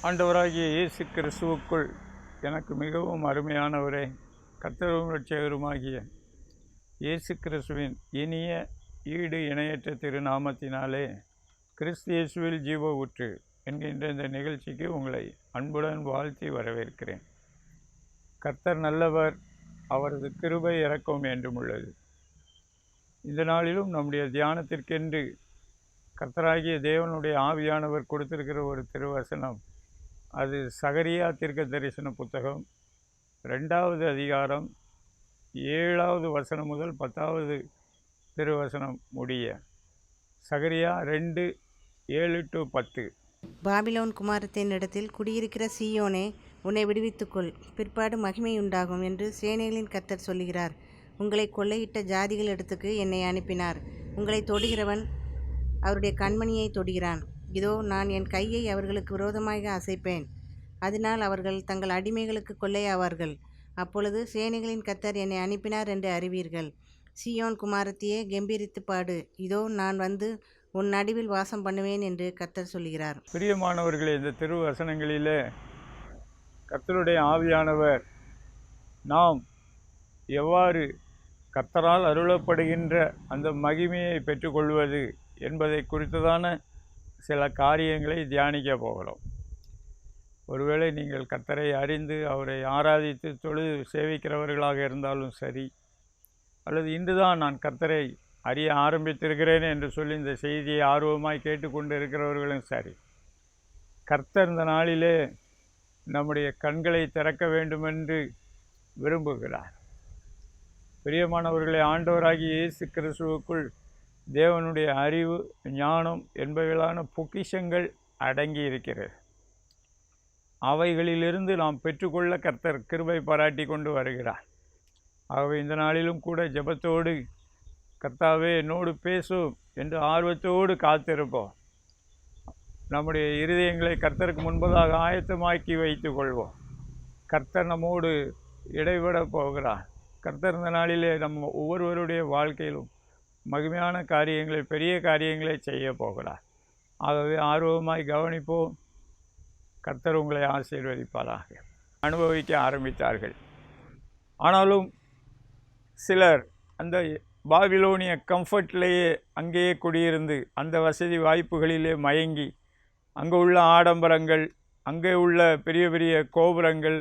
ஆண்டவராகிய இயேசு கிறிஸ்துவுக்குள் எனக்கு மிகவும் அருமையானவரே, கர்த்தரும் இரட்சகருமாகிய இயேசு கிறிஸ்துவின் இனிய ஈடு இணையற்ற திருநாமத்தினாலே கிறிஸ்து இயேசுவில் ஜீவ ஊற்று என்கின்ற இந்த நிகழ்ச்சிக்கு உங்களை அன்புடன் வாழ்த்தி வரவேற்கிறேன். கர்த்தர் நல்லவர், அவரது கிருபை இரக்கம் என்றும் உள்ளது. இந்த நாளிலும் நம்முடைய தியானத்திற்கென்று கர்த்தராகிய தேவனுடைய ஆவியானவர் கொடுத்திருக்கிற ஒரு திருவசனம், அது சகரியா தீர்க்க தரிசன புத்தகம் 2வது அதிகாரம் 7வது வசனம் முதல் 10வது திருவசனம் முடிய. சகரியா 2:7-10. பாபிலோன் குமாரத்தின் இடத்தில் குடியிருக்கிற சீயோனே, உன்னை விடுவித்துக்கொள், பிற்பாடு மகிமையுண்டாகும் என்று சேனைகளின் கர்த்தர் சொல்லுகிறார். உங்களை கொள்ளையிட்ட ஜாதிகள் இடத்துக்கு என்னை அனுப்பினார். உங்களை தொடுகிறவன் அவருடைய கண்மணியை தொடுகிறான். இதோ, நான் என் கையை அவர்களுக்கு விரோதமாக அசைப்பேன். அதனால் அவர்கள் தங்கள் அடிமைகளுக்கு கொள்ளையாவார்கள். அப்பொழுது சேனைகளின் கர்த்தர் என்னை அனுப்பினார் என்று அறிவீர்கள். சீயோன் குமாரத்தியே, கெம்பீரித்து பாடு. இதோ, நான் வந்து உன் நடுவில் வாசம் பண்ணுவேன் என்று கர்த்தர் சொல்கிறார். பிரியமானவர்களே, இந்த திருவசனங்களிலே கர்த்தருடைய ஆவியானவர் நாம் எவ்வாறு கர்த்தரால் அருளப்படுகின்ற அந்த மகிமையை பெற்றுக்கொள்வது என்பதை குறித்ததான சில காரியங்களை தியானிக்க போகிறோம். ஒருவேளை நீங்கள் கர்த்தரை அறிந்து அவரை ஆராதித்து தொழுது சேவிக்கிறவர்களாக இருந்தாலும் சரி, அல்லது இன்றுதான் நான் கர்த்தரை அறிய ஆரம்பித்திருக்கிறேன் என்று சொல்லி இந்த செய்தியை ஆர்வமாய் கேட்டுக்கொண்டு இருக்கிறவர்களும் சரி, கர்த்தர் இந்த நாளிலே நம்முடைய கண்களை திறக்க வேண்டுமென்று விரும்புகிறார். பிரியமானவர்களே, ஆண்டவராகிய இயேசு கிறிஸ்துவுக்குள் தேவனுடைய அறிவு, ஞானம் என்பவைகளான பொக்கிஷங்கள் அடங்கி இருக்கிறது. அவைகளிலிருந்து நாம் பெற்றுக்கொள்ள கர்த்தர் கிருபை பாராட்டி கொண்டு வருகிறார். ஆகவே இந்த நாளிலும் கூட ஜெபத்தோடு, கர்த்தாவே என்னோடு பேசும் என்று ஆர்வத்தோடு காத்திருப்போம். நம்முடைய இருதயங்களை கர்த்தருக்கு முன்பதாக ஆயத்தமாக்கி வைத்து கொள்வோம். கர்த்தர் நம்மோடு இடைபட போகிறார். கர்த்தர் இந்த நாளிலே நம்ம ஒவ்வொருவருடைய வாழ்க்கையிலும் மகிமையான காரியங்களை, பெரிய காரியங்களை செய்ய போகிறார். ஆகவே ஆர்வமாய் கவனிப்போம். கர்த்தர் உங்களை ஆசீர்வதிப்பாராக. அனுபவிக்க ஆரம்பித்தார்கள். ஆனாலும் சிலர் அந்த பாபிலோனிய கம்ஃபர்ட்லேயே அங்கேயே குடியிருந்து அந்த வசதி வாய்ப்புகளிலே மயங்கி, அங்கே உள்ள ஆடம்பரங்கள், அங்கே உள்ள பெரிய பெரிய கோபுரங்கள்,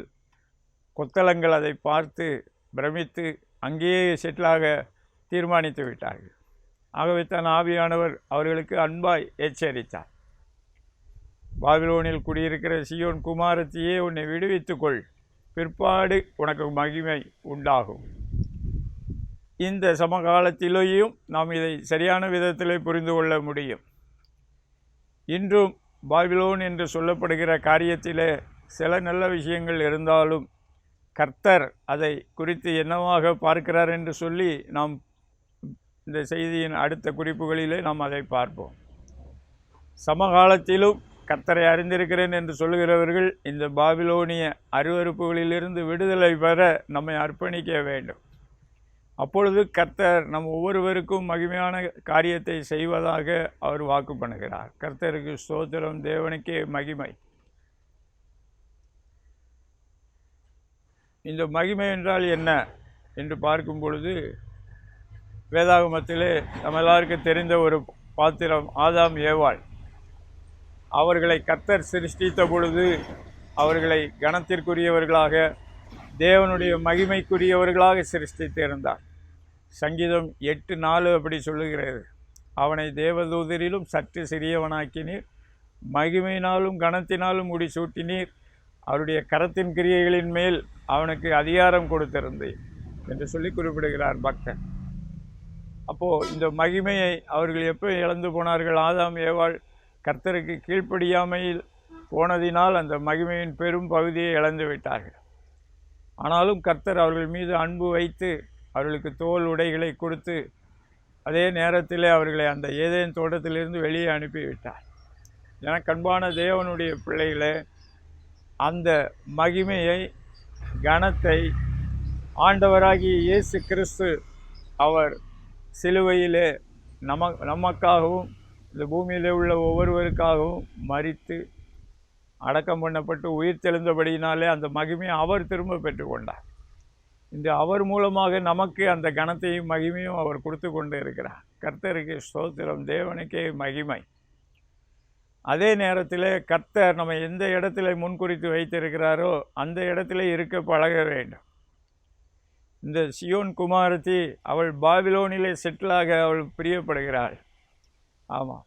கொத்தளங்கள், அதை பார்த்து பிரமித்து அங்கேயே செட்டிலாக தீர்மானித்து விட்டார்கள். ஆகவே தான் ஆவியானவர் அவர்களுக்கு அன்பாய் எச்சரித்தார். பாபிலோனில் குடியிருக்கிற சீயோன் குமாரத்தியே, உன்னை விடுவித்துக்கொள், பிற்பாடு உனக்கு மகிமை உண்டாகும். இந்த சமகாலத்திலேயும் நாம் இதை சரியான விதத்திலே புரிந்து கொள்ள முடியும். இன்றும் பாபிலோன் என்று சொல்லப்படுகிற காரியத்திலே சில நல்ல விஷயங்கள் இருந்தாலும் கர்த்தர் அதை குறித்து என்னவாக பார்க்கிறார் என்று சொல்லி நாம் இந்த செய்தியின் அடுத்த குறிப்புகளிலே நாம் அதை பார்ப்போம். சமகாலத்திலும் கர்த்தரை அறிந்திருக்கிறேன் என்று சொல்லுகிறவர்கள் இந்த பாபிலோனிய அருவருப்புகளிலிருந்து விடுதலை பெற நம்மை அர்ப்பணிக்க வேண்டும். அப்பொழுது கர்த்தர் நம் ஒவ்வொருவருக்கும் மகிமையான காரியத்தை செய்வதாக அவர் வாக்கு பண்ணுகிறார். கர்த்தருக்கு ஸ்தோத்திரம், தேவனுக்கே மகிமை. இந்த மகிமை என்றால் என்ன என்று பார்க்கும் பொழுது, வேதாகமத்திலே நம்ம எல்லாருக்கும் தெரிந்த ஒரு பாத்திரம் ஆதாம் ஏவாள். அவர்களை கர்த்தர் சிருஷ்டித்த பொழுது அவர்களை கனத்திற்குரியவர்களாக, தேவனுடைய மகிமைக்குரியவர்களாக சிருஷ்டித்திருந்தார். சங்கீதம் 8:4 அப்படி சொல்லுகிறது. அவனை தேவதூதரிலும் சற்று சிறியவனாக்கினீர், மகிமையினாலும் கனத்தினாலும் முடிசூட்டினீர், அவருடைய கரத்தின் கிரியைகளின் மேல் அவனுக்கு அதிகாரம் கொடுத்திருந்தேன் என்று சொல்லி குறிப்பிடுகிறார் பக்தன். அப்போது இந்த மகிமையை அவர்கள் எப்போ இழந்து போனார்கள்? ஆதாம் ஏவாள் கர்த்தருக்கு கீழ்ப்படியாமையில் போனதினால் அந்த மகிமையின் பெரும் பகுதியை இழந்து விட்டார்கள். ஆனாலும் கர்த்தர் அவர்கள் மீது அன்பு வைத்து அவர்களுக்கு தோல் உடைகளை கொடுத்து, அதே நேரத்தில் அவர்களை அந்த ஏதேன் தோட்டத்திலிருந்து வெளியே அனுப்பிவிட்டார். எனக்கு அன்பான தேவனுடைய பிள்ளைகளே, அந்த மகிமையை, கனத்தை ஆண்டவராகிய இயேசு கிறிஸ்து அவர் சிலுவையிலே நமக்காகவும் இந்த பூமியில் உள்ள ஒவ்வொருவருக்காகவும் மரித்து அடக்கம் பண்ணப்பட்டு உயிர் தெழுந்தபடியினாலே அந்த மகிமையை அவர் திரும்ப பெற்றுக்கொண்டார். இந்த அவர் மூலமாக நமக்கு அந்த கனத்தையும் மகிமையும் அவர் கொடுத்து கொண்டு இருக்கிறார். கர்த்தருக்கு ஸ்தோத்திரம், தேவனுக்கே மகிமை. அதே நேரத்தில் கர்த்தர் நம்ம எந்த இடத்துல முன்குறித்து வைத்திருக்கிறாரோ அந்த இடத்துல இருக்க பழக வேண்டும். இந்த சியோன் குமாரத்தி அவள் பாபிலோனிலே செட்டிலாக அவள் பிரியப்படுகிறாள். ஆமாம்,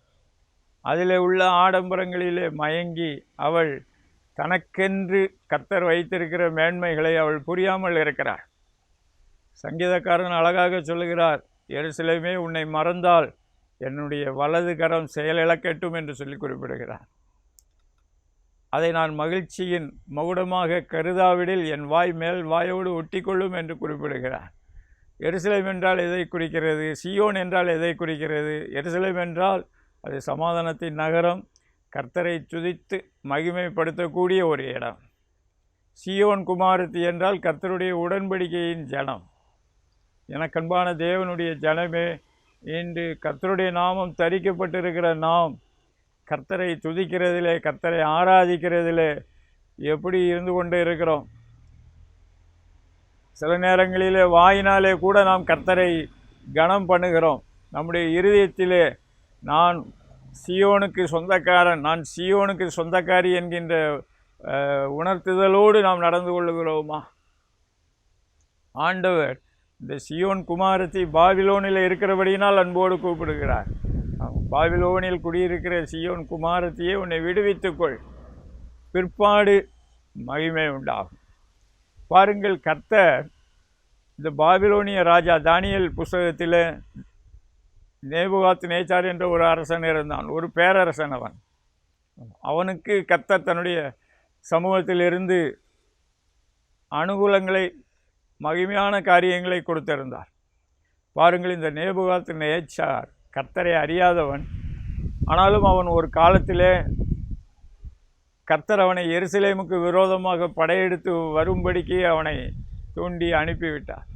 அதில் உள்ள ஆடம்பரங்களிலே மயங்கி அவள் தனக்கென்று கர்த்தர் வைத்திருக்கிற மேன்மைகளை அவள் புரியாமல் இருக்கிறாள். சங்கீதக்காரன் அழகாக சொல்லுகிறார், எருசலேமே உன்னை மறந்தால் என்னுடைய வலது கரம் செயலிழக்கட்டும் என்று சொல்லி குறிப்பிடுகிறார். அதை நான் மகிழ்ச்சியின் மகுடமாக கருதாவிடில் என் வாய் மேல் வாயோடு ஒட்டிக்கொள்ளும் என்று குறிப்பிடுகிறார். எருசலேம் என்றால் எதை குறிக்கிறது? சியோன் என்றால் எதை குறிக்கிறது? எருசலேம் என்றால் அது சமாதானத்தின் நகரம், கர்த்தரை துதித்து மகிமைப்படுத்தக்கூடிய ஒரு இடம். சியோன் குமாரத்தி என்றால் கர்த்தருடைய உடன்படிக்கையின் ஜனம். எனக்கன்பான தேவனுடைய ஜனமே, இன்று கர்த்தருடைய நாமம் தரிக்கப்பட்டிருக்கிற நாம் கர்த்தரை துதிக்கிறதிலே, கர்த்தரை ஆராதிக்கிறதிலே எப்படி இருந்து கொண்டு இருக்கிறோம்? சில நேரங்களிலே வாயினாலே கூட நாம் கர்த்தரை கனம் பண்ணுகிறோம். நம்முடைய இருதயத்திலே நான் சியோனுக்கு சொந்தக்காரன், நான் சியோனுக்கு சொந்தக்காரி என்கின்ற உணர்த்துதலோடு நாம் நடந்து கொள்ளுகிறோமா? ஆண்டவர் இந்த சியோன் குமாரத்தி பாபிலோனில் இருக்கிறபடியினால் அன்போடு கூப்பிடுகிறார். பாபிலோனில் குடியிருக்கிற சியோன் குமாரத்தியே உன்னை விடுவித்துக்கொள், பிற்பாடு மகிமை உண்டாகும். பாருங்கள், கர்த்தர் இந்த பாபிலோனிய ராஜா தானியேல் புஸ்தகத்தில் நேபுகாத் நேச்சார் என்ற ஒரு அரசன் இருந்தான், ஒரு பேரரசன். அவனுக்கு கர்த்தர் தன்னுடைய சமூகத்திலிருந்து அனுகூலங்களை, மகிமையான காரியங்களை கொடுத்திருந்தார். பாருங்கள், இந்த நேபுகாத் நேச்சார் கர்த்தரை அறியாதவன். ஆனாலும் அவன் ஒரு காலத்திலே கர்த்தர் அவனை எருசலேமுக்கு விரோதமாக படையெடுத்து வரும்படிக்கு அவனை தூண்டி அனுப்பிவிட்டார்.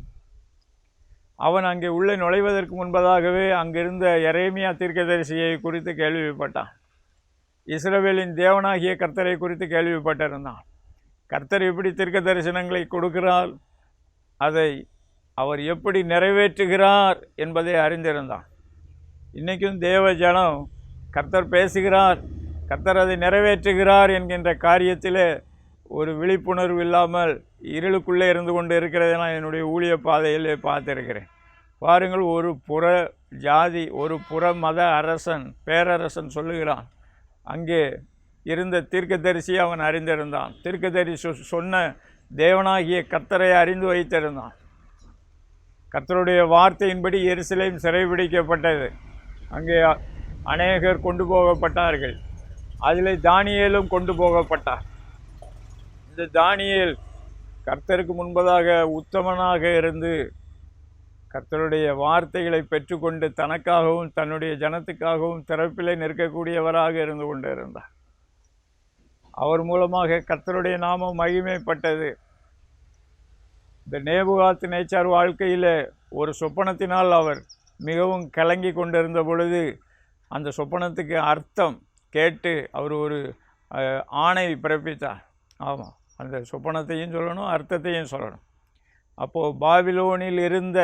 அவன் அங்கே உள்ளே நுழைவதற்கு முன்பதாகவே அங்கிருந்த எரேமியா தீர்க்கதரிசியை குறித்து கேள்விப்பட்டான். இஸ்ரவேலின் தேவனாகிய கர்த்தரை குறித்து கேள்விப்பட்டிருந்தான். கர்த்தர் எப்படி தீர்க்க தரிசனங்களை கொடுக்கிறார், அதை அவர் எப்படி நிறைவேற்றுகிறார் என்பதை அறிந்திருந்தான். இன்றைக்கும் தேவ ஜனம் கர்த்தர் பேசுகிறார், கர்த்தர் அதை நிறைவேற்றுகிறார் என்கின்ற காரியத்திலே ஒரு விழிப்புணர்வு இல்லாமல் இருளுக்குள்ளே இருந்து கொண்டு இருக்கிறதை நான் என்னுடைய ஊழிய பாதையிலே பார்த்திருக்கிறேன். பாருங்கள், ஒரு புற ஜாதி, ஒரு புற மத அரசன், பேரரசன் சொல்லுகிறான். அங்கே இருந்த தீர்க்கதரிசியை அவன் அறிந்திருந்தான். தீர்க்கதரிசி சொன்ன தேவனாகிய கர்த்தரை அறிந்து வைத்திருந்தான். கர்த்தருடைய வார்த்தையின்படி எருசலேம் சிறைபிடிக்கப்பட்டது. அங்கே அநேகர் கொண்டு போகப்பட்டார்கள். அதில் தானியேலும் கொண்டு போகப்பட்டார். இந்த தானியேல் கர்த்தருக்கு முன்பதாக உத்தமனாக இருந்து கர்த்தருடைய வார்த்தைகளை பெற்றுக்கொண்டு தனக்காகவும் தன்னுடைய ஜனத்துக்காகவும் திறப்பிலே நிற்கக்கூடியவராக இருந்து கொண்டு இருந்தார். அவர் மூலமாக கர்த்தருடைய நாமம் மகிமைப்பட்டது. இந்த நேபுகாத் நேச்சார் வாழ்க்கையில் ஒரு சொப்பனத்தினால் அவர் மிகவும் கலங்கி கொண்டிருந்த பொழுது அந்த சொப்பனத்துக்கு அர்த்தம் கேட்டு அவர் ஒரு ஆணை பிறப்பித்தார். ஆமாம், அந்த சொப்பனத்தையும் சொல்லணும், அர்த்தத்தையும் சொல்லணும். அப்போது பாபிலோனில் இருந்த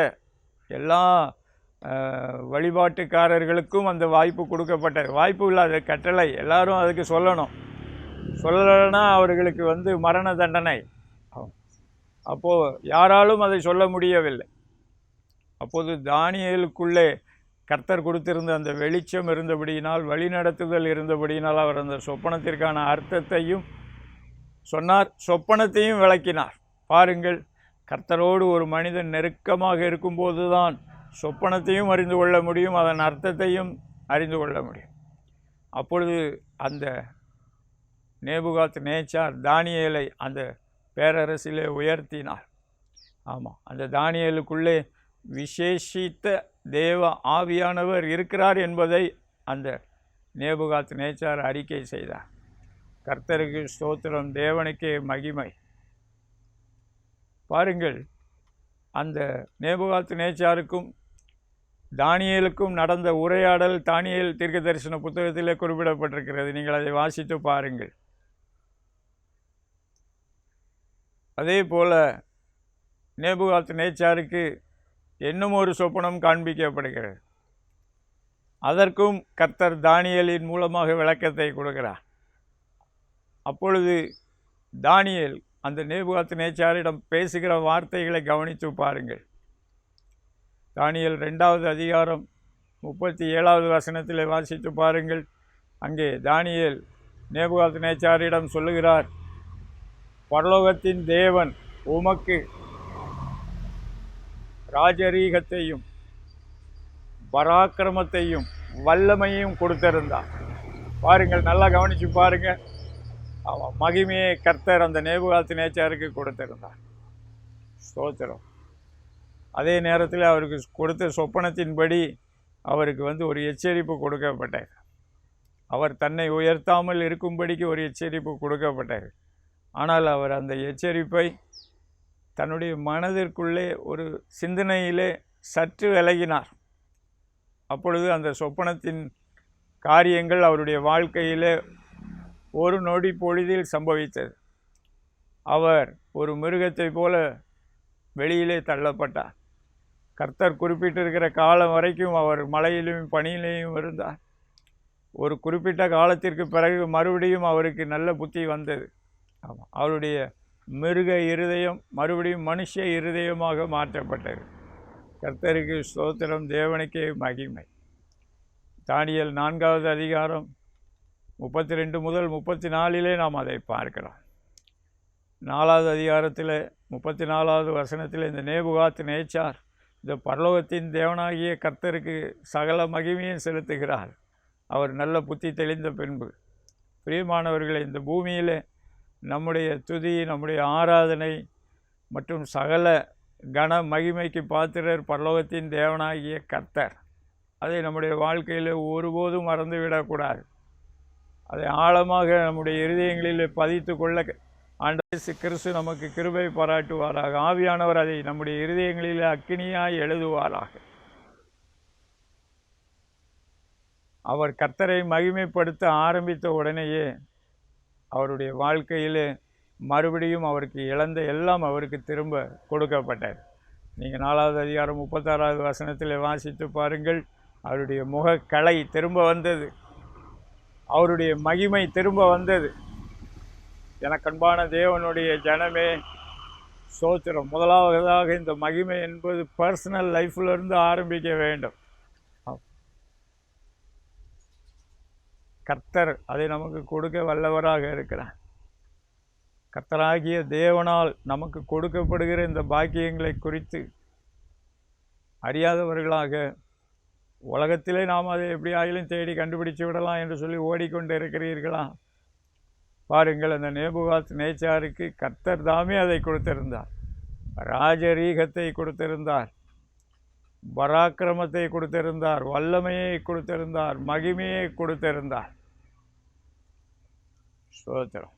எல்லா வழிபாட்டுக்காரர்களுக்கும் அந்த வாய்ப்பு கொடுக்கப்பட்டது. வாய்ப்பு இல்லாத கட்டளை, எல்லாரும் அதுக்கு சொல்லணும். சொல்லலைன்னா அவர்களுக்கு மரண தண்டனை. அப்போது யாராலும் அதை சொல்ல முடியவில்லை. அப்போது தானியேலுக்குள்ளே கர்த்தர் கொடுத்திருந்த அந்த வெளிச்சம் இருந்தபடியினால், வழிநடத்துதல் இருந்தபடியினால் அவர் அந்த சொப்பனத்திற்கான அர்த்தத்தையும் சொன்னார், சொப்பனத்தையும் விளக்கினார். பாருங்கள், கர்த்தரோடு ஒரு மனிதன் நெருக்கமாக இருக்கும்போது தான் சொப்பனத்தையும் அறிந்து கொள்ள முடியும், அதன் அர்த்தத்தையும் அறிந்து கொள்ள முடியும். அப்பொழுது அந்த நேபுகாத் நேச்சார் தானியேலை அந்த பேரரசிலே உயர்த்தினார். ஆமாம், அந்த தானியேலுக்குள்ளே விசேஷித்த தேவ ஆவியானவர் இருக்கிறார் என்பதை அந்த நேபுகாத் நேச்சார் அறிக்கை செய்தார். கர்த்தருக்கு ஸ்தோத்திரம், தேவனுக்கே மகிமை. பாருங்கள், அந்த நேபுகாத் நேச்சாருக்கும் தானியேலுக்கும் நடந்த உரையாடல் தானியேல் தீர்க்க தரிசன புத்தகத்திலே குறிப்பிடப்பட்டிருக்கிறது. நீங்கள் அதை வாசித்து பாருங்கள். அதே போல் நேபுகாத்நேச்சாருக்கு இன்னும் ஒரு சொப்பனம் காண்பிக்கப்படுகிறது. அதற்கும் கர்த்தர் தானியேலின் மூலமாக விளக்கத்தை கொடுக்கிறார். அப்பொழுது தானியேல் அந்த நேபுகாத்நேச்சாரிடம் பேசுகிற வார்த்தைகளை கவனித்து பாருங்கள். தானியேல் 2வது அதிகாரம் 37வது வசனத்தில் வாசித்து பாருங்கள். அங்கே தானியேல் நேபுகாத்நேச்சாரிடம் சொல்லுகிறார், பரலோகத்தின் தேவன் உமக்கு ராஜரீகத்தையும் பராக்கிரமத்தையும் வல்லமையும் கொடுத்திருந்தார். பாருங்கள், நல்லா கவனித்து பாருங்கள். அவன் மகிமையை கர்த்தர் அந்த நேபுகாத்நேச்சாருக்கு கொடுத்திருந்தார். ஸ்தோத்திரம். அதே நேரத்தில் அவருக்கு கொடுத்த சொப்பனத்தின்படி அவருக்கு ஒரு எச்சரிப்பு கொடுக்கப்பட்டார். அவர் தன்னை உயர்த்தாமல் இருக்கும்படிக்கு ஒரு எச்சரிப்பு கொடுக்கப்பட்டார். ஆனால் அவர் அந்த எச்சரிப்பை தன்னுடைய மனதிற்குள்ளே ஒரு சிந்தனையிலே சற்று விலகினார். அப்பொழுது அந்த சொப்பனத்தின் காரியங்கள் அவருடைய வாழ்க்கையிலே ஒரு நொடி பொழுதில் சம்பவித்தது. அவர் ஒரு மிருகத்தை போல வெளியிலே தள்ளப்பட்டார். கர்த்தர் குறிப்பிட்டிருக்கிற காலம் வரைக்கும் அவர் மழையிலும் பனியிலேயும் இருந்தார். ஒரு குறிப்பிட்ட காலத்திற்கு பிறகு மறுபடியும் அவருக்கு நல்ல புத்தி வந்தது. ஆமாம், அவருடைய மிருக இருதயம் மறுபடியும் மனுஷ இருதயமாக மாற்றப்பட்டது. கர்த்தருக்கு ஸ்தோத்திரம், தேவனுக்கே மகிமை. தானியேல் 4வது அதிகாரம் 32 முதல் 34 நாம் அதை பார்க்கிறோம். 4வது அதிகாரத்தில் 34வது வசனத்தில் இந்த நேபுகாத்நேச்சார் இந்த பரலோகத்தின் தேவனாகிய கர்த்தருக்கு சகல மகிமையும் செலுத்துகிறார். அவர் நல்ல புத்தி தெளிந்த பின்பு. பிரியமானவர்களை, இந்த பூமியில் நம்முடைய துதி, நம்முடைய ஆராதனை மற்றும் சகல கன மகிமைக்கு பாத்திரர் பரலோகத்தின் தேவனாகிய கர்த்தர். அதை நம்முடைய வாழ்க்கையில் ஒருபோதும் மறந்துவிடக்கூடாது. அதை ஆழமாக நம்முடைய இருதயங்களில் பதித்து கொள்ள ஆண்டவர் கிறிஸ்து நமக்கு கிருபை பாராட்டுவாராக. ஆவியானவர் அதை நம்முடைய இருதயங்களில் அக்கினியாய் எழுதுவாராக. அவர் கர்த்தரை மகிமைப்படுத்த ஆரம்பித்த உடனேயே அவருடைய வாழ்க்கையில் மறுபடியும் அவருக்கு இழந்த எல்லாம் அவருக்கு திரும்ப கொடுக்கப்பட்டார். நீங்கள் 4வது அதிகாரம் 36வது வசனத்தில் வாசித்து பாருங்கள். அவருடைய முகக்கலை திரும்ப வந்தது, அவருடைய மகிமை திரும்ப வந்தது. எனக்கன்பான தேவனுடைய ஜனமே, ஸ்தோத்திரம். முதலாவதாக இந்த மகிமை என்பது பர்சனல் லைஃப்பிலிருந்து ஆரம்பிக்க வேண்டும். கர்த்தர் அதை நமக்கு கொடுக்க வல்லவராக இருக்கிறார். கர்த்தராகிய தேவனால் நமக்கு கொடுக்கப்படுகிற இந்த பாக்கியங்களை குறித்து அறியாதவர்களாக உலகத்திலே நாம் அதை எப்படி ஆகிலும் தேடி கண்டுபிடிச்சு விடலாம் என்று சொல்லி ஓடிக்கொண்டு இருக்கிறீர்களா? பாருங்கள், அந்த நேபுகாத்நேச்சாருக்கு கர்த்தர் தாமே அதை கொடுத்திருந்தார். ராஜரீகத்தை கொடுத்திருந்தார், பராக்கிரமத்தை கொடுத்திருந்தார், வல்லமையை கொடுத்திருந்தார், மகிமையை கொடுத்திருந்தார். ஸ்தோத்திரம்.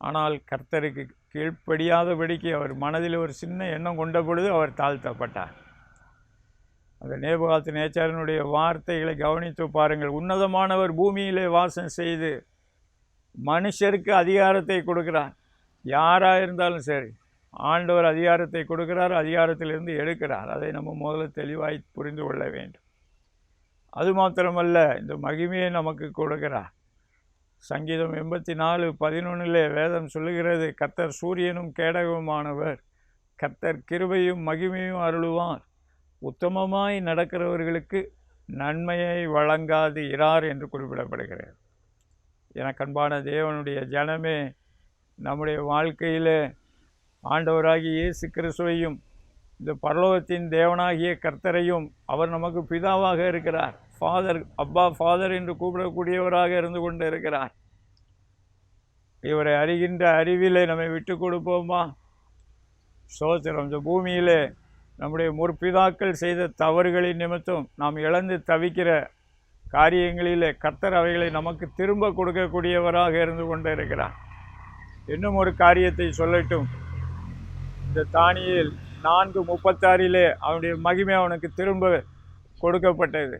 ஆனால் கர்த்தருக்கு கீழ்ப்படியாதபடிக்கு அவர் மனதில் ஒரு சின்ன எண்ணம் கொண்ட பொழுது அவர் தாழ்த்தப்பட்டார். அந்த நேபுகாத்நேச்சாரினுடைய வார்த்தைகளை கவனித்து பாருங்கள். உன்னதமானவர் பூமியிலே வாசம் செய்து மனுஷருக்கு அதிகாரத்தை கொடுக்கிறார். யாராக இருந்தாலும் சரி, ஆண்டவர் அதிகாரத்தை கொடுக்கிறார், அதிகாரத்திலிருந்து எடுக்கிறார். அதை நம்ம முதல்ல தெளிவாய் புரிந்து கொள்ள வேண்டும். அது மாத்திரமல்ல, இந்த மகிமையை நமக்கு கொடுக்கிறார். சங்கீதம் 84:11 வேதம் சொல்லுகிறது, கர்த்தர் சூரியனும் கேடகமுமானவர், கர்த்தர் கிருபையும் மகிமையும் அருளுவார், உத்தமமாய் நடக்கிறவர்களுக்கு நன்மையை வழங்காது இரார் என்று குறிப்பிடப்படுகிறது. எனக்கன்பான தேவனுடைய ஜனமே, நம்முடைய வாழ்க்கையில் ஆண்டவராகிய இயேசு கிறிஸ்துவையும் இந்த பரலோகத்தின் தேவனாகிய கர்த்தரையும் அவர் நமக்கு பிதாவாக இருக்கிறார். ஃபாதர், அப்பா ஃபாதர் என்று கூப்பிடக்கூடியவராக இருந்து கொண்டு இருக்கிறார். இவரை அறிகின்ற அறிவிலே நம்மை விட்டு கொடுப்போமா? ஸ்தோத்திரம். இந்த பூமியிலே நம்முடைய முற்பிதாக்கள் செய்த தவறுகளின் நிமித்தம் நாம் இழந்து தவிக்கிற காரியங்களிலே கர்த்தர் அவைகளை நமக்கு திரும்ப கொடுக்கக்கூடியவராக இருந்து கொண்டு இருக்கிறார். இன்னும் ஒரு காரியத்தை சொல்லட்டும். இந்த தானியேல் 4:36 அவனுடைய மகிமை அவனுக்கு திரும்ப கொடுக்கப்பட்டது.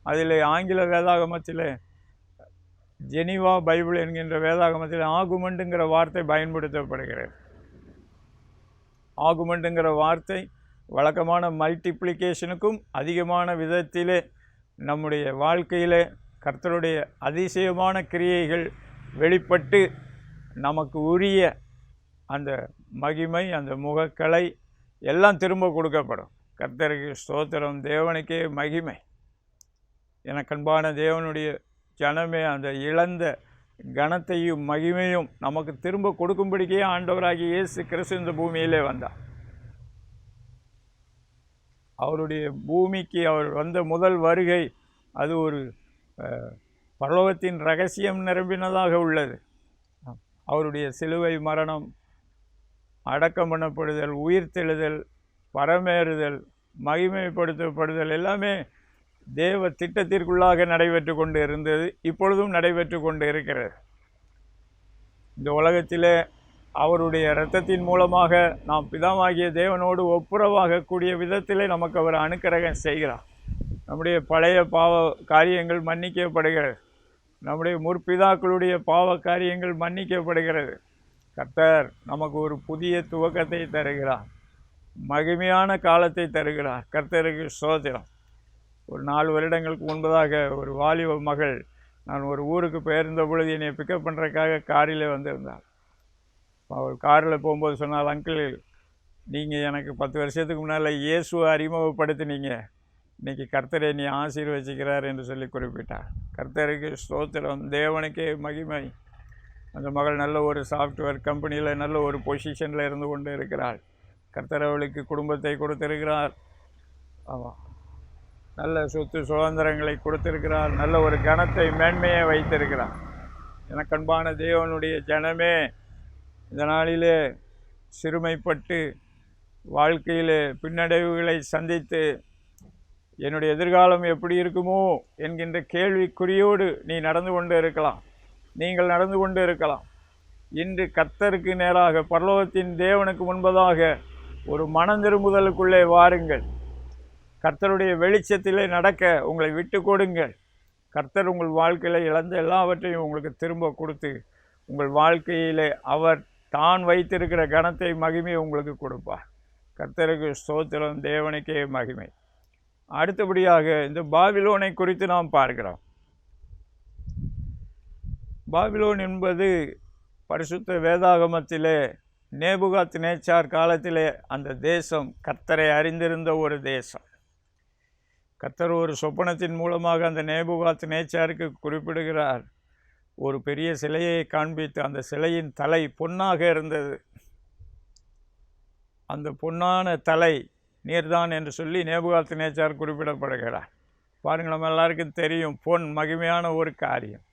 அதில் ஆங்கில வேதாகமத்தில், ஜெனிவா பைபிள் என்கின்ற வேதாகமத்தில் ஆகுமெண்ட்டுங்கிற வார்த்தை பயன்படுத்தப்படுகிறது. ஆகுமெண்ட்டுங்கிற வார்த்தை வழக்கமான மல்டிப்ளிகேஷனுக்கும் அதிகமான விதத்திலே நம்முடைய வாழ்க்கையில் கர்த்தருடைய அதிசயமான கிரியைகள் வெளிப்பட்டு நமக்கு உரிய அந்த மகிமை, அந்த முகக்கலை எல்லாம் திரும்ப கொடுக்கப்படும். கர்த்தருக்கு ஸ்தோத்திரம், தேவனுக்கே மகிமை. எனக்கன்பான தேவனுடைய ஜனமே, அந்த இழந்த கனத்தையும் மகிமையும் நமக்கு திரும்ப கொடுக்கும்படிக்கே ஆண்டவராகிய இயேசு கிறிஸ்து இந்த பூமியிலே வந்தார். அவருடைய பூமிக்கு அவர் வந்த முதல் வருகை அது ஒரு பரலோகத்தின் ரகசியம் நிரம்பினதாக உள்ளது. அவருடைய சிலுவை மரணம், அடக்கம் பண்ணப்படுதல், உயிர்த்தெழுதல், பரமேறுதல், மகிமைப்படுத்தப்படுதல் எல்லாமே தேவ திட்டத்திற்குள்ளாக நடைபெற்று கொண்டு இருந்தது, இப்பொழுதும் நடைபெற்று கொண்டு இருக்கிறது. இந்த உலகத்திலே அவருடைய இரத்தத்தின் மூலமாக நாம் பிதாவாகிய தேவனோடு ஒப்புரவாகக்கூடிய விதத்திலே நமக்கு அவர் அனுக்கிரகம் செய்கிறார். நம்முடைய பழைய பாவ காரியங்கள் மன்னிக்கப்படுகிறது. நம்முடைய முற்பிதாக்களுடைய பாவ காரியங்கள் மன்னிக்கப்படுகிறது. கர்த்தர் நமக்கு ஒரு புதிய துவக்கத்தை தருகிறார், மகிமையான காலத்தை தருகிறார். கர்த்தருக்கு ஸ்தோத்திரம். ஒரு 4 வருடங்களுக்கு முன்பதாக ஒரு வாலிப மகள், நான் ஒரு ஊருக்கு பெயர்ந்த பொழுது என்னை பிக்கப் பண்ணுறதுக்காக காரில் வந்திருந்தாள். அவள் காரில் போகும்போது சொன்னால், அங்கிள் நீங்கள் எனக்கு 10 வருஷத்துக்கு முன்னால் இயேசுவை அறிமுகப்படுத்தினீங்க, இன்றைக்கி கர்த்தரை நீ ஆசீர்வதிக்கிறார் என்று சொல்லி குறிப்பிட்டார். கர்த்தருக்கு ஸ்தோத்திரம், தேவனுக்கே மகிமை. அந்த மகள் நல்ல ஒரு சாஃப்ட்வேர் கம்பெனியில் நல்ல ஒரு பொசிஷனில் இருந்து கொண்டு இருக்கிறாள். கர்த்தர் அவளுக்கு குடும்பத்தை கொடுத்திருக்கிறார். ஆமாம், நல்ல சொத்து சுதந்திரங்களை கொடுத்திருக்கிறார். நல்ல ஒரு கனத்தை, மேன்மையை வைத்திருக்கிறார். எனக்கன்பான தேவனுடைய ஜனமே, இந்த நாளிலே சிறுமைப்பட்டு வாழ்க்கையிலே பின்னடைவுகளை சந்தித்து என்னுடைய எதிர்காலம் எப்படி இருக்குமோ என்கின்ற கேள்விக்குறியோடு நீ நடந்து கொண்டு இருக்கலாம், நீங்கள் நடந்து கொண்டு இருக்கலாம். இன்று கர்த்தருக்கு நேராக, பரலோகத்தின் தேவனுக்கு முன்பதாக ஒரு மனம் திரும்புதலுக்குள்ளே வாருங்கள். கர்த்தருடைய வெளிச்சத்திலே நடக்க உங்களை விட்டு கொடுங்கள். கர்த்தர் உங்கள் வாழ்க்கையில் இழந்த எல்லாவற்றையும் உங்களுக்கு திரும்ப கொடுத்து உங்கள் வாழ்க்கையிலே அவர் தான் வைத்திருக்கிற கனத்தை, மகிமையை உங்களுக்கு கொடுப்பார். கர்த்தருக்கு ஸ்தோத்திரம், தேவனுக்கே மகிமை. அடுத்தபடியாக இந்த பாபிலோனை குறித்து நாம் பார்க்கிறோம். பாபிலோன் என்பது பரிசுத்த வேதாகமத்திலே நேபுகாத் நேச்சார் காலத்திலே அந்த தேசம் கர்த்தரை அறிந்திருந்த ஒரு தேசம். கர்த்தர் ஒரு சொப்பனத்தின் மூலமாக அந்த நேபுகாத் நேச்சாருக்கு குறிப்பிடுகிறார். ஒரு பெரிய சிலையை காண்பித்து அந்த சிலையின் தலை பொன்னாக இருந்தது. அந்த பொன்னான தலை நீர்தான் என்று சொல்லி நேபுகாத் நேச்சார் குறிப்பிடப்படுகிறார். பாருங்கள், நம்ம எல்லாருக்கும் தெரியும், பொன் மகிமையான ஒரு காரியம்.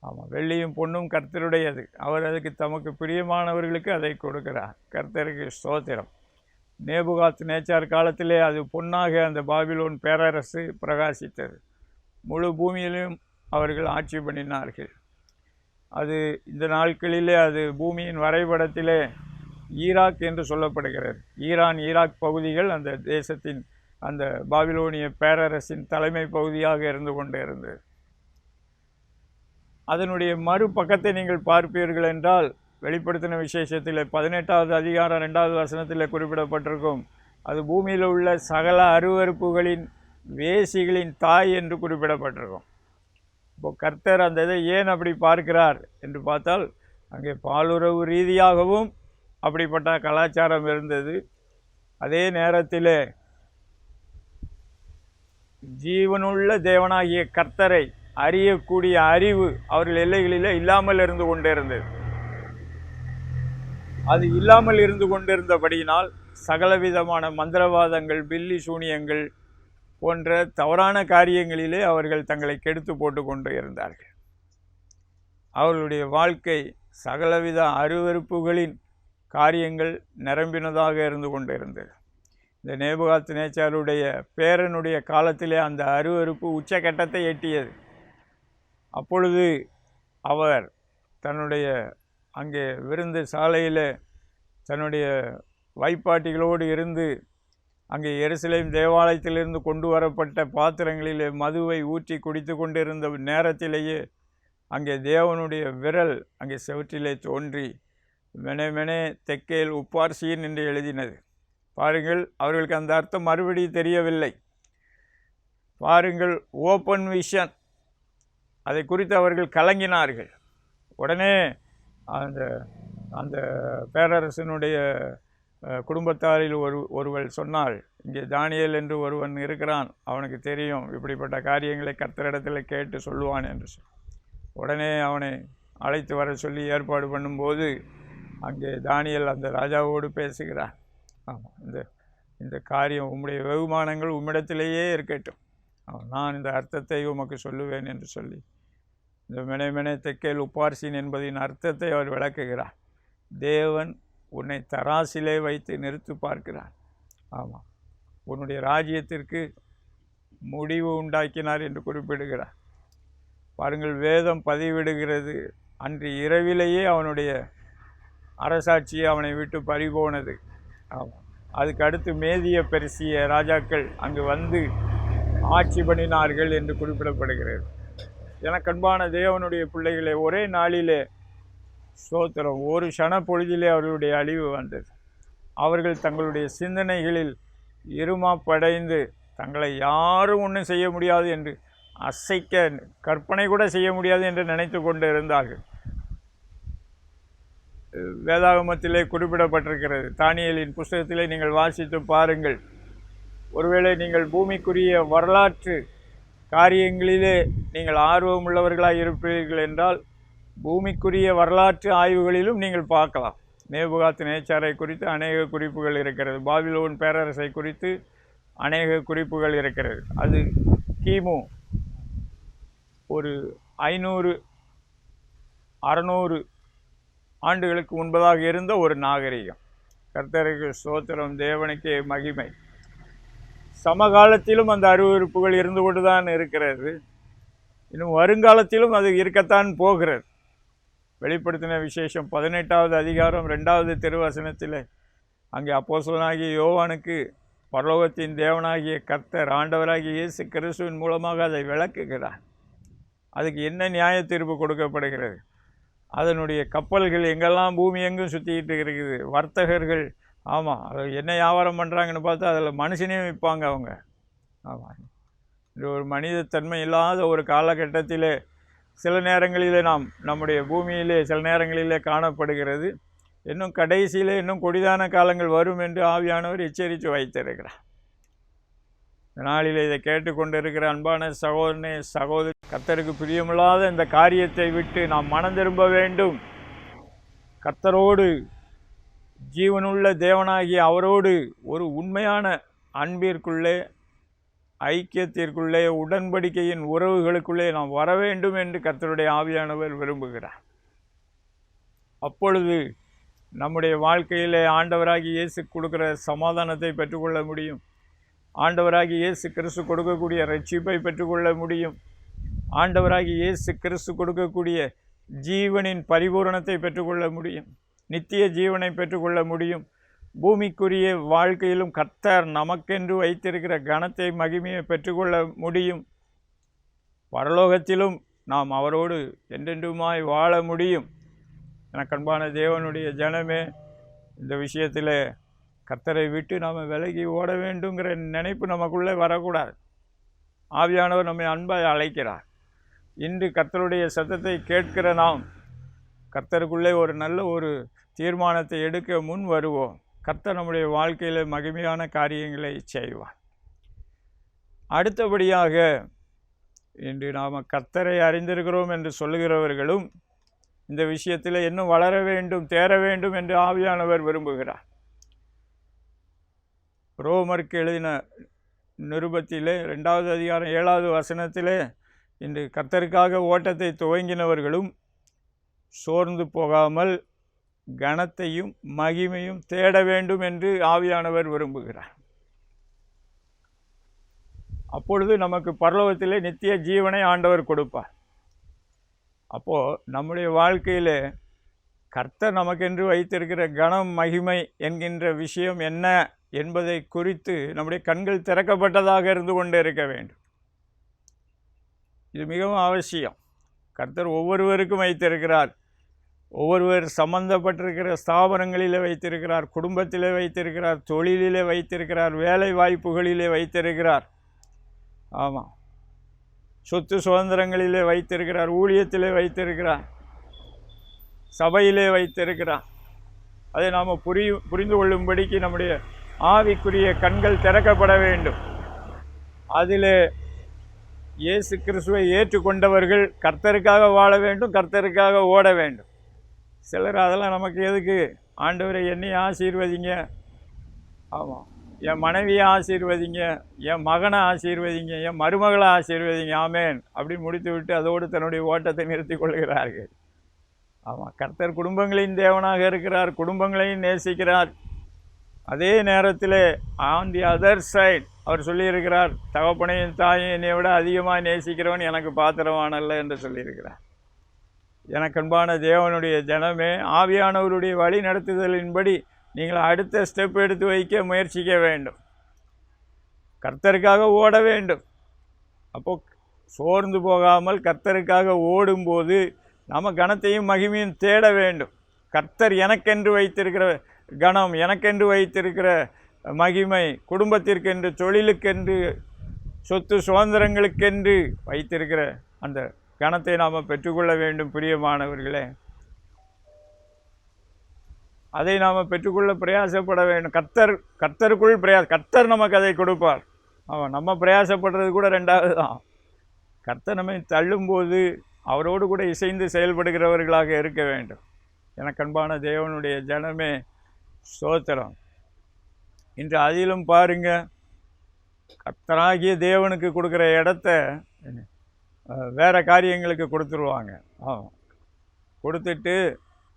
ஆமாம், வெள்ளியும் பொன்னும் கர்த்தருடையது. அவர் அதுக்கு தமக்கு பிரியமானவர்களுக்கு அதை கொடுக்கிறார். கர்த்தருக்கு ஸ்தோத்திரம். நேபுகாத் நேச்சார் காலத்திலே அது பொன்னாக அந்த பாபிலோன் பேரரசு பிரகாசித்தது. முழு பூமியிலும் அவர்கள் ஆட்சி பண்ணினார்கள். அது இந்த நாட்களிலே அது பூமியின் வரைபடத்திலே ஈராக் என்று சொல்லப்படுகிறது. ஈரான், ஈராக் பகுதிகள் அந்த தேசத்தின், அந்த பாபிலோனிய பேரரசின் தலைமை பகுதியாக இருந்து கொண்டு இருந்தது. அதனுடைய மறுபக்கத்தை நீங்கள் பார்ப்பீர்கள் என்றால், வெளிப்படுத்தின விசேஷத்தில் 18வது அதிகாரம் 2வது வசனத்தில் குறிப்பிடப்பட்டிருக்கும், அது பூமியில் உள்ள சகல அருவருப்புகளின் வேசிகளின் தாய் என்று குறிப்பிடப்பட்டிருக்கும். இப்போ கர்த்தர் அந்த இதை ஏன் அப்படி பார்க்கிறார் என்று பார்த்தால், அங்கே பாலுறவு ரீதியாகவும் அப்படிப்பட்ட கலாச்சாரம் இருந்தது. அதே நேரத்தில் ஜீவனுள்ள தேவனாகிய கர்த்தரை அறியக்கூடிய அறிவு அவர்கள் எல்லைகளில் இல்லாமல் இருந்து கொண்டிருந்தது. அது இல்லாமல் இருந்து கொண்டிருந்தபடியினால் சகலவிதமான மந்திரவாதங்கள், பில்லி சூனியங்கள் போன்ற தவறான காரியங்களிலே அவர்கள் தங்களை கெடுத்து போட்டு கொண்டு இருந்தார்கள். அவர்களுடைய வாழ்க்கை சகலவித அருவருப்புகளின் காரியங்கள் நிரம்பினதாக இருந்து கொண்டு இருந்தது. இந்த நேபுகாத் நேச்சாருடைய பேரனுடைய காலத்திலே அந்த அருவருப்பு உச்சக்கட்டத்தை எட்டியது. அப்பொழுது அவர் தன்னுடைய அங்கே விருந்து சாலையில் தன்னுடைய வைப்பாட்டிகளோடு இருந்து அங்கே எருசலேம் தேவாலயத்திலிருந்து கொண்டு வரப்பட்ட பாத்திரங்களிலே மதுவை ஊற்றி குடித்து கொண்டிருந்த நேரத்திலேயே அங்கே தேவனுடைய விரல் அங்கே செவற்றிலே தோன்றி மெனே மெனே தெக்கேல் உப்பார்சியின் என்று எழுதினது. பாருங்கள், அவர்களுக்கு அந்த அர்த்தம் மறுபடி தெரியவில்லை. பாருங்கள், ஓப்பன் விஷன், அதை குறித்து அவர்கள் கலங்கினார்கள். உடனே அந்த அந்த பேரரசனுடைய குடும்பத்தாரில் ஒருவள் சொன்னாள், இங்கே தானியேல் என்று ஒருவன் இருக்கிறான், அவனுக்கு தெரியும், இப்படிப்பட்ட காரியங்களை கர்த்தரிடத்தில் கேட்டு சொல்லுவான் என்று உடனே அவனை அழைத்து வர சொல்லி ஏற்பாடு பண்ணும்போது அங்கே தானியேல் அந்த ராஜாவோடு பேசுகிறான். ஆமாம், இந்த காரியம் உம்முடைய வெகுமானங்கள் உம்மிடத்திலேயே இருக்கட்டும், நான் இந்த அர்த்தத்தை உமக்கு சொல்லுவேன் என்று சொல்லி இந்த மெனே தெக்கேல் உப்பார்சின் என்பதின் அர்த்தத்தை அவர் விளக்குகிறார். தேவன் உன்னை தராசிலே வைத்து நிறுத்து பார்க்கிறார். ஆமாம், உன்னுடைய ராஜ்யத்திற்கு முடிவு உண்டாக்கினார் என்று குறிப்பிடுகிறார். பாருங்கள், வேதம் பதிவிடுகிறது, அன்று இரவிலேயே அவனுடைய அரசாட்சியை அவனை விட்டு பறிபோனது. ஆமாம், அதுக்கு அடுத்து மேதிய பெர்சிய ராஜாக்கள் அங்கு வந்து ஆட்சி பண்ணினார்கள் என்று குறிப்பிடப்படுகிறது. எனக்கு அன்பான தேவனுடைய பிள்ளைகளை, ஒரே நாளிலே ஸ்தோத்திரம், ஒரு க்ஷண பொழுதிலே அவர்களுடைய அழிவு வந்தது. அவர்கள் தங்களுடைய சிந்தனைகளில் இருமாப்படைந்து தங்களை யாரும் ஒன்றும் செய்ய முடியாது என்று அசைக்க கற்பனை கூட செய்ய முடியாது என்று நினைத்து கொண்டு இருந்தார்கள். வேதாகமத்திலே குறிப்பிடப்பட்டிருக்கிறது, தானியேலின் புஸ்தகத்திலே நீங்கள் வாசித்து பாருங்கள். ஒருவேளை நீங்கள் பூமிக்குரிய வரலாற்று காரியங்களிலே நீங்கள் ஆர்வமுள்ளவர்களாக இருப்பீர்கள் என்றால் பூமிக்குரிய வரலாற்று ஆய்வுகளிலும் நீங்கள் பார்க்கலாம். நேபுகாத் நேச்சாரை குறித்து அநேக குறிப்புகள் இருக்கிறது, பாபிலோன் பேரரசை குறித்து அநேக குறிப்புகள் இருக்கிறது. அது கிமு ஒரு 500-600 ஆண்டுகளுக்கு முன்பதாக இருந்த ஒரு நாகரிகம். கர்த்தருக்கு ஸ்தோத்திரம், தேவனுக்கே மகிமை. சமகாலத்திலும் அந்த அறிவிப்புகள் இருந்து கொண்டு தான் இருக்கிறது, இன்னும் வருங்காலத்திலும் அது இருக்கத்தான் போகிறது. வெளிப்படுத்தின விசேஷம் 18வது அதிகாரம் 2வது திருவசனத்தில் அங்கே அப்போஸ்தலனாகிய யோவானுக்கு பரலோகத்தின் தேவனாகிய கர்த்தர் ஆண்டவராகிய இயேசு கிறிஸ்துவின் மூலமாக அதை விளக்குகிறார். அதுக்கு என்ன நியாய தீர்ப்பு கொடுக்கப்படுகிறது? அதனுடைய கப்பல்கள் எங்கெல்லாம் பூமி எங்கும் சுற்றிக்கிட்டு இருக்குது, வர்த்தகர்கள், ஆமாம், அதை என்ன வியாபாரம் பண்ணுறாங்கன்னு பார்த்தா அதில் மனுஷனையும் விற்பாங்க அவங்க. ஆமாம், இது ஒரு மனிதத்தன்மை இல்லாத ஒரு காலகட்டத்திலே சில நேரங்களிலே நம்முடைய பூமியிலே சில நேரங்களிலே காணப்படுகிறது. இன்னும் கடைசியிலே இன்னும் கொடிதான காலங்கள் வரும் என்று ஆவியானவர் எச்சரித்து வைத்திருக்கிறார். நாளில் இதை கேட்டுக்கொண்டிருக்கிற அன்பான சகோதரனே சகோதரி, கர்த்தருக்கு பிரியமில்லாத இந்த காரியத்தை விட்டு நாம் மனம் திரும்ப வேண்டும். கர்த்தரோடு, ஜீவனுள்ள தேவனாகிய அவரோடு ஒரு உண்மையான அன்பிற்குள்ளே, ஐக்கியத்திற்குள்ளே, உடன்படிக்கையின் உறவுகளுக்குள்ளே நாம் வர வேண்டும் என்று கர்த்தருடைய ஆவியானவர் விரும்புகிறார். அப்பொழுது நம்முடைய வாழ்க்கையிலே ஆண்டவராகி இயேசு கொடுக்கிற சமாதானத்தை பெற்றுக்கொள்ள முடியும். ஆண்டவராகி இயேசு கிறிஸ்து கொடுக்கக்கூடிய ரட்சிப்பை பெற்றுக்கொள்ள முடியும். ஆண்டவராகி இயேசு கிறிஸ்து கொடுக்கக்கூடிய ஜீவனின் பரிபூரணத்தை பெற்றுக்கொள்ள முடியும். நித்திய ஜீவனை பெற்றுக்கொள்ள முடியும். பூமிக்குரிய வாழ்க்கையிலும் கர்த்தர் நமக்கென்று வைத்திருக்கிற கனத்தை, மகிமையை பெற்றுக்கொள்ள முடியும். பரலோகத்திலும் நாம் அவரோடு என்றென்றுமாய் வாழ முடியும். எனக்கு அன்பான தேவனுடைய ஜனமே, இந்த விஷயத்தில் கர்த்தரை விட்டு நாம் விலகி ஓட வேண்டுங்கிற நினைப்பு நமக்குள்ளே வரக்கூடாது. ஆவியானவர் நம்மை அன்பாய் அழைக்கிறார். இன்று கர்த்தருடைய சத்தத்தை கேட்கிற நாம் கர்த்தருக்குள்ளே ஒரு நல்ல ஒரு தீர்மானத்தை எடுக்க முன் வருவோம். கர்த்தர் நம்முடைய வாழ்க்கையில் மகிமையான காரியங்களை செய்வார். அடுத்தபடியாக, இன்று நாம் கர்த்தரை அறிந்திருக்கிறோம் என்று சொல்லுகிறவர்களும் இந்த விஷயத்தில் இன்னும் வளர வேண்டும், தேர வேண்டும் என்று ஆவியானவர் விரும்புகிறார். ரோமருக்கு எழுதின நிருபத்திலே 2வது அதிகாரம் 7வது வசனத்திலே, இன்று கர்த்தருக்காக ஓட்டத்தை துவங்கினவர்களும் சோர்ந்து போகாமல் கனத்தையும் மகிமையும் தேட வேண்டும் என்று ஆவியானவர் விரும்புகிறார். அப்பொழுது நமக்கு பரலோகத்திலே நித்திய ஜீவனை ஆண்டவர் கொடுப்பார். அப்போது நம்முடைய வாழ்க்கையில் கர்த்தர் நமக்கென்று வைத்திருக்கிற கனம், மகிமை என்கின்ற விஷயம் என்ன என்பதை குறித்து நம்முடைய கண்கள் திறக்கப்பட்டதாக இருந்து கொண்டே இருக்க வேண்டும். இது மிகவும் அவசியம். கர்த்தர் ஒவ்வொருவருக்கும் வைத்திருக்கிறார். ஒவ்வொருவர் சம்பந்தப்பட்டிருக்கிற ஸ்தாபனங்களிலே வைத்திருக்கிறார், குடும்பத்திலே வைத்திருக்கிறார், தொழிலிலே வைத்திருக்கிறார், வேலை வாய்ப்புகளிலே வைத்திருக்கிறார். ஆமாம், சொத்து சுதந்திரங்களிலே வைத்திருக்கிறார், ஊழியத்திலே வைத்திருக்கிறார், சபையிலே வைத்திருக்கிறார். அதை நாம் புரிந்து கொள்ளும்படிக்கு நம்முடைய ஆவிக்குரிய கண்கள் திறக்கப்பட வேண்டும். அதில் இயேசு கிறிஸ்துவை ஏற்றுக்கொண்டவர்கள் கர்த்தருக்காக வாழ வேண்டும், கர்த்தருக்காக ஓட வேண்டும். சிலர் அதெல்லாம் நமக்கு எதுக்கு, ஆண்டவரை என்னையை ஆசீர்வதிங்க, ஆமாம் என் மனைவியை ஆசீர்வதிங்க, என் மகனை ஆசீர்வதிங்க, என் மருமகளை ஆசீர்வதிங்க, ஆமேன் அப்படின்னு முடித்து விட்டு அதோடு தன்னுடைய ஓட்டத்தை நிறுத்தி கொள்கிறார்கள். ஆமாம், கர்த்தர் குடும்பங்களின் தேவனாக இருக்கிறார், குடும்பங்களையும் நேசிக்கிறார். அதே நேரத்தில் ஆன் தி அதர் சைட் அவர் சொல்லியிருக்கிறார், தகப்பனையும் தாயும் என்னை விட அதிகமாக நேசிக்கிறவன் எனக்கு பாத்திரவானல்ல என்று சொல்லியிருக்கிறார். எனக்கு அன்பான தேவனுடைய ஜனமே, ஆவியானவருடைய வழி நடத்துதலின்படி நீங்கள் அடுத்த ஸ்டெப் எடுத்து வைக்க முயற்சிக்க வேண்டும். கர்த்தருக்காக ஓட வேண்டும். அப்போது சோர்ந்து போகாமல் கர்த்தருக்காக ஓடும்போது நம்ம கனத்தையும் மகிமையும் தேட வேண்டும். கர்த்தர் எனக்கென்று வைத்திருக்கிற கனம், எனக்கென்று வைத்திருக்கிற மகிமை, குடும்பத்திற்கென்று, தொழிலுக்கென்று, சொத்து சுதந்திரங்களுக்கென்று வைத்திருக்கிற அந்த கனத்தை நாம் பெற்றுக்கொள்ள வேண்டும். பிரியமானவர்களே, அதை நாம் பெற்றுக்கொள்ள பிரயாசப்பட வேண்டும். கர்த்தருக்குள் கர்த்தர் நமக்கு அதை கொடுப்பார். அவன் நம்ம பிரயாசப்படுறது கூட ரெண்டாவது தான். கர்த்தர் நம்மை தள்ளும்போது அவரோடு கூட இசைந்து செயல்படுகிறவர்களாக இருக்க வேண்டும். எனக்கு அன்பான தேவனுடைய ஜனமே, ஸ்தோத்திரம். இன்று அதிலும் பாருங்க, கர்த்தராகிய தேவனுக்கு கொடுக்குற இடத்த வேறு காரியங்களுக்கு கொடுத்துருவாங்க. ஆமாம், கொடுத்துட்டு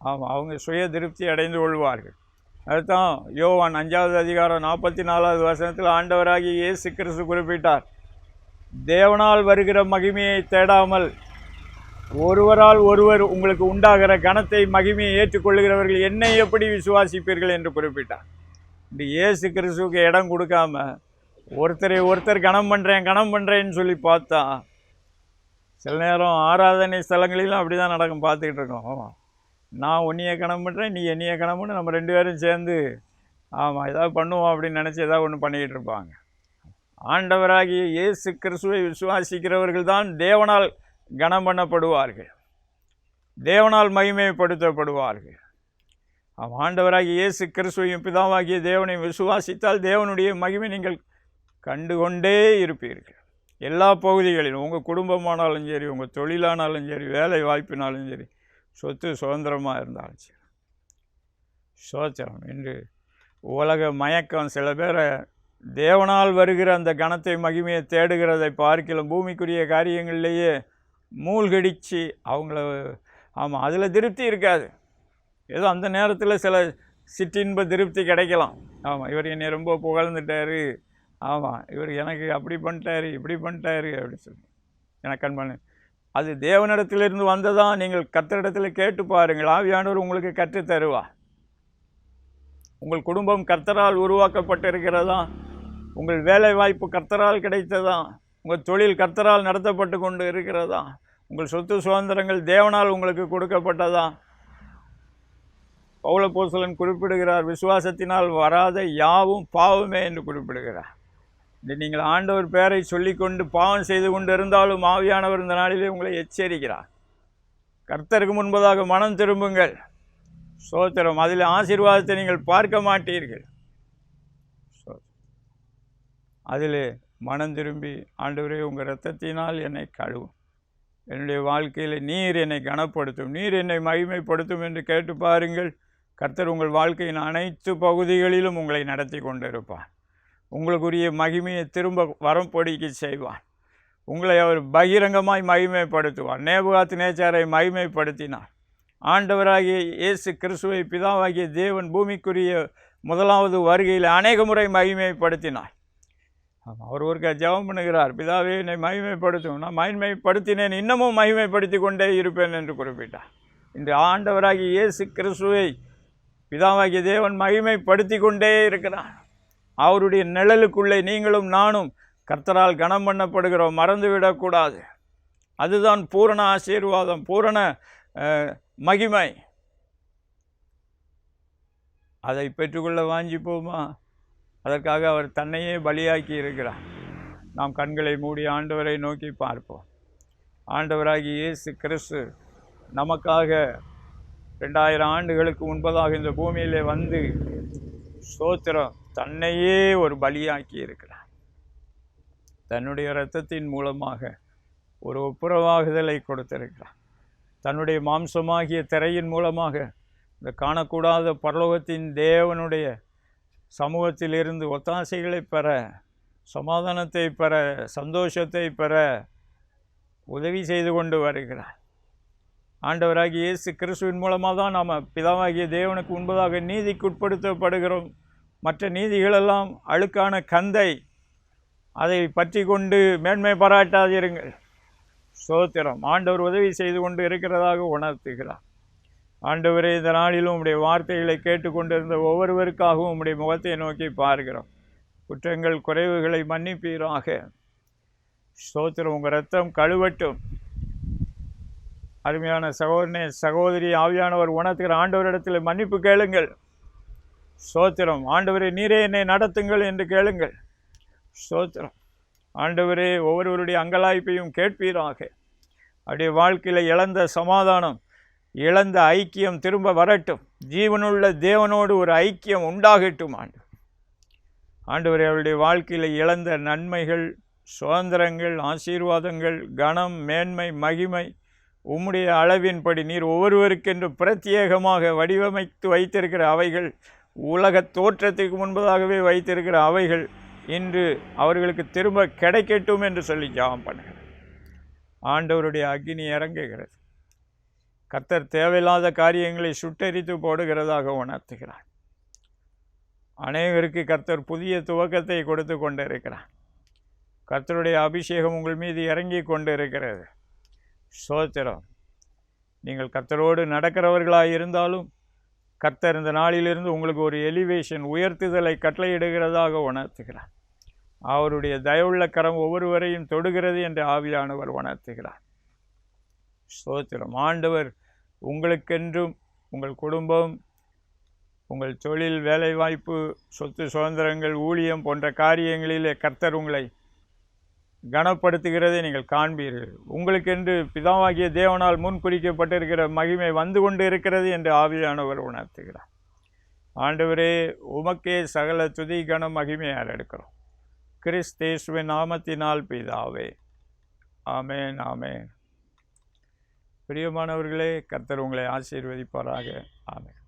அவங்க சுய திருப்தி அடைந்து கொள்வார்கள். அதுதான் யோவான் 5வது அதிகாரம் 44வது வசனத்தில் ஆண்டவராகிய இயேசு கிறிஸ்து குறிப்பிட்டார், தேவனால் வருகிற மகிமையை தேடாமல் ஒருவரால் ஒருவர் உங்களுக்கு உண்டாகிற கனத்தை மகிமையை ஏற்றுக்கொள்கிறவர்கள் என்னை எப்படி விசுவாசிப்பீர்கள் என்று குறிப்பிட்டார். இந்த இயேசு கிறிஸ்துவுக்கு இடம் கொடுக்காம ஒருத்தர் கனம் பண்ணுறேன்னு சொல்லி பார்த்தா, சில நேரம் ஆராதனை ஸ்தலங்களிலும் அப்படி தான் நடக்கும், பார்த்துக்கிட்டு இருக்கோம். நான் உன்னையை கனம் பண்ணுறேன், நீ என்னையை கனம் பண்ணு, நம்ம 2 பேரும் சேர்ந்து ஆமாம் ஏதாவது பண்ணுவோம் அப்படின்னு நினச்சி ஏதாவது ஒன்று பண்ணிக்கிட்டு இருப்பாங்க. ஆண்டவராகிய இயேசு கிறிஸ்துவை விசுவாசிக்கிறவர்கள் தான் தேவனால் கனம் பண்ணப்படுவார்கள், தேவனால் மகிமைப்படுத்தப்படுவார்கள். ஆண்டவராகிய இயேசு கிறிஸ்துவையும் பிதாவாகிய தேவனையும் விசுவாசித்தால் தேவனுடைய மகிமை நீங்கள் கண்டுகொண்டே இருப்பீர்கள். எல்லா பகுதிகளிலும், உங்கள் குடும்பமானாலும் சரி, உங்கள் தொழிலானாலும் சரி, வேலை வாய்ப்பினாலும் சரி, சொத்து சுதந்திரமாக இருந்தாலும் சரி. சோத்திரம். இன்று உலக மயக்கம் சில பேரை தேவனால் வருகிற அந்த கனத்தை மகிமையை தேடுகிறதை பார்க்கலாம். பூமிக்குரிய காரியங்கள்லேயே மூழ்கடித்து அவங்கள ஆமாம் அதில் திருப்தி இருக்காது. ஏதோ அந்த நேரத்தில் சில சிற்றின்ப திருப்தி கிடைக்கலாம். ஆமாம், இவர் என்னை ரொம்ப புகழ்ந்துட்டார், ஆமாம் இவர் எனக்கு அப்படி பண்ணிட்டாரு இப்படி பண்ணிட்டாரு அப்படின்னு சொல்லி எனக்கு அன்பான, அது தேவனிடத்திலிருந்து வந்ததான். நீங்கள் கர்த்தரிடத்தில் கேட்டு பாருங்கள், ஆவியானவர் உங்களுக்கு கற்றுத் தருவா. உங்கள் குடும்பம் கர்த்தரால் உருவாக்கப்பட்டிருக்கிறதா, உங்கள் வேலை வாய்ப்பு கர்த்தரால் கிடைத்ததா, உங்கள் தொழில் கர்த்தரால் நடத்தப்பட்டு கொண்டு இருக்கிறதா, உங்கள் சொத்து சுதந்திரங்கள் தேவனால் உங்களுக்கு கொடுக்கப்பட்டதா. பவுல் அப்போஸ்தலன் குறிப்பிடுகிறார், விசுவாசத்தினால் வராத யாவும் பாவமே என்று குறிப்பிடுகிறார். நீங்கள் ஆண்டவர் பேரை சொல்லிக்கொண்டு பாவம் செய்து கொண்டு இருந்தாலும் ஆவியானவர் இந்த நாளிலே உங்களை எச்சரிக்கிறார். கர்த்தருக்கு முன்பதாக மனம் திரும்புங்கள். ஸ்தோத்திரம். அதில் ஆசீர்வாதத்தை நீங்கள் பார்க்க மாட்டீர்கள். அதில் மனம் திரும்பி, ஆண்டவரே உங்கள் இரத்தத்தினால் என்னை கழுவும், என்னுடைய வாழ்க்கையில் நீர் என்னை கனப்படுத்தும், நீர் என்னை மகிமைப்படுத்தும் என்று கேட்டு பாருங்கள். கர்த்தர் உங்கள் வாழ்க்கையின் அனைத்து பகுதிகளிலும் உங்களை நடத்தி கொண்டு இருப்பார். உங்களுக்குரிய மகிமையை திரும்ப வரம்படிக்கு செய்வார். உங்களை அவர் பகிரங்கமாய் மகிமைப்படுத்துவார். நேபுகாத்நேச்சாரை மகிமைப்படுத்தினார். ஆண்டவராகிய இயேசு கிறிஸ்துவை பிதாவாகிய தேவன் பூமிக்குரிய முதலாவது வருகையில் அநேக முறை மகிமைப்படுத்தினார். அவர் ஒருக்க ஜெபம் பண்ணுகிறார், பிதாவே என்னை மகிமைப்படுத்தும், நான் மகிமைப்படுத்தினேன், இன்னமும் மகிமைப்படுத்தி கொண்டே இருப்பேன் என்று குறிப்பிட்டார். இன்று ஆண்டவராகிய இயேசு கிறிஸ்துவை பிதாவாகிய தேவன் மகிமைப்படுத்தி கொண்டே இருக்கிறார். அவருடைய நிழலுக்குள்ளே நீங்களும் நானும் கர்த்தரால் கனம் பண்ணப்படுகிறோம், மறந்துவிடக்கூடாது. அதுதான் பூரண ஆசீர்வாதம், பூரண மகிமை. அதை பெற்றுக்கொள்ள வாஞ்சிப்போமா? அதற்காக அவர் தன்னையே பலியாக்கி இருக்கிறார். நாம் கண்களை மூடி ஆண்டவரை நோக்கி பார்ப்போம். ஆண்டவராகிய இயேசு கிறிஸ்து நமக்காக 2000 ஆண்டுகளுக்கு முன்பதாக இந்த பூமியிலே வந்து ஸ்தோத்திரம் தன்னையே ஒரு பலியாக்கி இருக்கிறார். தன்னுடைய இரத்தத்தின் மூலமாக ஒரு ஒப்புரவாகுதலை கொடுத்திருக்கிறார். தன்னுடைய மாம்சமாகிய திரையின் மூலமாக இந்த காணக்கூடாத பரலோகத்தின் தேவனுடைய சமூகத்திலிருந்து ஒத்தாசைகளை பெற, சமாதானத்தை பெற, சந்தோஷத்தை பெற உதவி செய்து கொண்டு வருகிறார். ஆண்டவராகிய இயேசு கிறிஸ்துவின் மூலமாக தான் நாம் பிதாவாகிய தேவனுக்கு முன்பதாக நீதிக்குட்படுத்தப்படுகிறோம். மற்ற நீதிகளெல்லாம் அழுக்கான கந்தை, அதை பற்றி கொண்டு மேன்மை பாராட்டாதிருங்கள். ஸ்தோத்திரம். ஆண்டவர் உதவி செய்து கொண்டு இருக்கிறதாக உணர்த்துகிறார். ஆண்டவரே, இந்த நாளிலும் உம்முடைய வார்த்தைகளை கேட்டுக்கொண்டிருந்த ஒவ்வொருவருக்காகவும் உம்முடைய முகத்தை நோக்கி பார்க்கிறோம். குற்றங்கள் குறைவுகளை மன்னிப்பீராக. ஸ்தோத்திரம். உங்கள் ரத்தம் கழுவட்டும். அருமையான சகோதரனே, சகோதரி, ஆவியானவர் உணர்த்துகிற ஆண்டவரிடத்தில் மன்னிப்பு கேளுங்கள். ஸ்தோத்திரம். ஆண்டவரே, நீரே என்னை நடத்துங்கள் என்று கேளுங்கள். ஸ்தோத்திரம். ஆண்டவரே, ஒவ்வொருவருடைய அங்கலாய்ப்பையும் கேட்பீராக. அப்படியே வாழ்க்கையில் இழந்த சமாதானம், இழந்த ஐக்கியம் திரும்ப வரட்டும். ஜீவனுள்ள தேவனோடு ஒரு ஐக்கியம் உண்டாகட்டும். ஆண்டவரே, அவருடைய வாழ்க்கையில் இழந்த நன்மைகள், சுதந்திரங்கள், ஆசீர்வாதங்கள், கனம், மேன்மை, மகிமை உம்முடைய அளவின்படி நீர் ஒவ்வொருவருக்கென்று பிரத்யேகமாக வடிவமைத்து வைத்திருக்கிற அவைகள், உலக தோற்றத்துக்கு முன்பதாகவே வைத்திருக்கிற அவைகள் இன்று அவர்களுக்கு திரும்ப கிடைக்கட்டும் என்று சொல்லி ஜெபம் பண்ணுகிறேன். ஆண்டவருடைய அக்கினி இறங்குகிறது. கர்த்தர் தேவையில்லாத காரியங்களை சுட்டெரித்து போடுகிறதாக உணர்த்துகிறார். அநேகருக்கு கர்த்தர் புதிய துவக்கத்தை கொடுத்து கொண்டு இருக்கிறார். கர்த்தருடைய அபிஷேகம் உங்கள் மீது இறங்கி கொண்டு இருக்கிறது. ஸ்தோத்திரம். நீங்கள் கர்த்தரோடு நடக்கிறவர்களாக இருந்தாலும் கர்த்தர் இந்த நாளிலிருந்து உங்களுக்கு ஒரு எலிவேஷன், உயர்த்துதலை கட்டளையிடுகிறதாக உணர்த்துகிறார். அவருடைய தயவுள்ள கரம் ஒவ்வொருவரையும் தொடுகிறது என்று ஆவியானவர் உணர்த்துகிறார். ஸ்தோத்திரம். ஆண்டவர் உங்களுக்கென்றும், உங்கள் குடும்பம், உங்கள் தொழில், வேலைவாய்ப்பு, சொத்து சுதந்திரங்கள், ஊழியம் போன்ற காரியங்களிலே கர்த்தர் உங்களை கனப்படுத்துகிறதை நீங்கள் காண்பீர்கள். உங்களுக்கென்று பிதாவாகிய தேவனால் முன்குறிக்கப்பட்டிருக்கிற மகிமை வந்து கொண்டு இருக்கிறது என்று ஆவியானவர் உணர்த்துகிறார். ஆண்டவரே, உமக்கே சகல துதி கன மகிமையால் எடுக்கிறோம். கிறிஸ்தேசுவின் நாமத்தினால் பிதாவே. ஆமேன், ஆமேன். பிரியமானவர்களே, கர்த்தர் உங்களை ஆசீர்வதிப்பாராக. ஆமேன்.